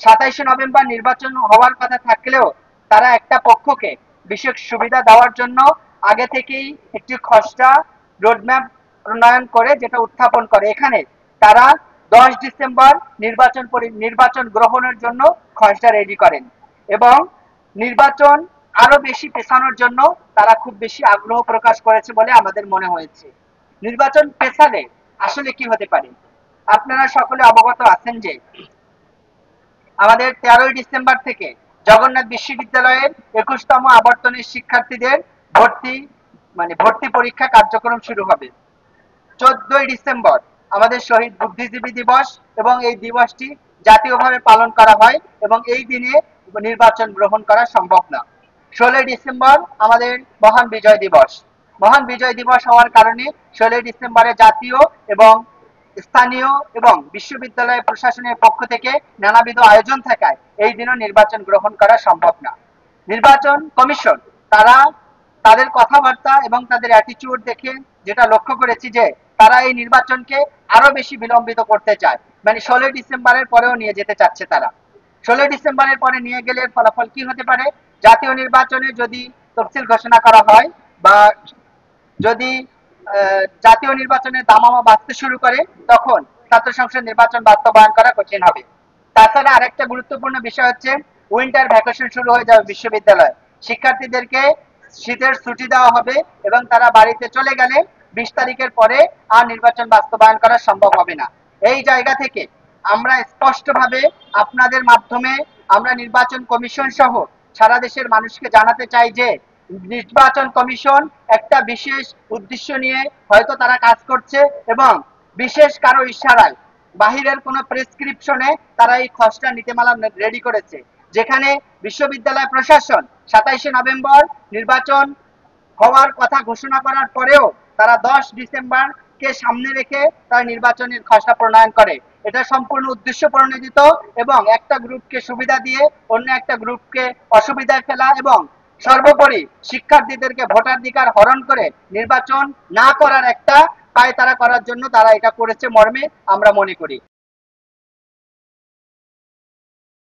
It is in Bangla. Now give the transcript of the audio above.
27 নভেম্বর নির্বাচন হওয়ার কথা থাকলেও তারা একটা পক্ষকে বিশেষ সুবিধা দেওয়ার জন্য আগে থেকেই একটি খসড়া রোডম্যাপ প্রণয়ন করে যেটা উত্থাপন করে। এখানে তারা 10 ডিসেম্বর নির্বাচন গ্রহণের জন্য খসড়া রেডি করেন এবং নির্বাচন আরো বেশি পেছানোর জন্য তারা খুব বেশি আগ্রহ প্রকাশ করেছে বলে আমাদের মনে হয়েছে। নির্বাচন পেছালে আসলে কি হতে পারে? আপনারা সকলে অবগত আছেন যে আমাদের 13 ডিসেম্বর থেকে জগন্নাথ বিশ্ববিদ্যালয়ের 21তম আবর্তনের শিক্ষার্থীদের ভর্তি পরীক্ষা কার্যক্রম শুরু হবে। 14 ডিসেম্বর আমাদের শহীদ বুদ্ধিজীবী দিবস এবং এই দিবসটি জাতীয়ভাবে পালন করা হয় এবং এই দিনে নির্বাচন গ্রহণ করা সম্ভব না। 16 ডিসেম্বর আমাদের মহান বিজয় দিবস। মহান বিজয় দিবস হওয়ার কারণে 16 ডিসেম্বরে জাতীয় এবং স্থানীয় এবং বিশ্ববিদ্যালয় প্রশাসনের পক্ষ থেকে নানাবিধ আয়োজন থাকায় এই দিনও নির্বাচন গ্রহণ করা সম্ভব না। নির্বাচন কমিশন তারা তাদের কথাবার্তা এবং তাদের অ্যাটিটিউড দেখে যেটা লক্ষ্য করেছি যে তারা এই নির্বাচনকে আরো বেশি বিলম্বিত করতে চায়, মানে 16 ডিসেম্বরের পরেও নিয়ে যেতে চাচ্ছে তারা। 16 ডিসেম্বরের পরে নিয়ে গেলে ফলাফল কি হতে পারে? জাতীয় নির্বাচনে যদি তফসিল ঘোষণা করা হয় বা যদি জাতীয় নির্বাচনে দামামা বাঁচতে শুরু করে তখন ছাত্র সংসদ নির্বাচন বাস্তবায়ন করা কঠিন হবে। তাছাড়া আরেকটা গুরুত্বপূর্ণ বিষয় হচ্ছে উইন্টার ভ্যাকেশন শুরু হয়ে যাবে বিশ্ববিদ্যালয়। শিক্ষার্থীদেরকে শীতের ছুটি দেওয়া হবে এবং তারা বাড়িতে চলে গেলে 20 তারিখের পরে আর নির্বাচন বাস্তবায়ন করা সম্ভব হবে না। এই জায়গা থেকে আমরা স্পষ্টভাবে আপনাদের মাধ্যমে আমরা নির্বাচন কমিশন সহ সারা দেশের মানুষকে জানাতে চাই যে নির্বাচন কমিশন একটা বিশেষ উদ্দেশ্য নিয়ে হয়তো তারা কাজ করছে এবং বিশেষ কারো ইশারায় বাহিরের কোনো প্রেসক্রিপশনে তারা এই খসড়া নীতিমালা রেডি করেছে, যেখানে বিশ্ববিদ্যালয় প্রশাসন 27 নভেম্বর নির্বাচন হওয়ার কথা ঘোষণা করার পরেও তারা 10 ডিসেম্বরকে সামনে রেখে তারা নির্বাচনের খসড়া প্রণয়ন করে। এটা সম্পূর্ণ উদ্দেশ্য প্রণোদিত এবং একটা গ্রুপকে সুবিধা দিয়ে অন্য একটা গ্রুপকে অসুবিধায় ফেলা এবং সর্বোপরি শিক্ষার্থীদেরকে ভোটাধিকার হরণ করে নির্বাচন না করার একটা পায়তারা করার জন্য তারা এটা করেছে মর্মে আমরা মনে করি।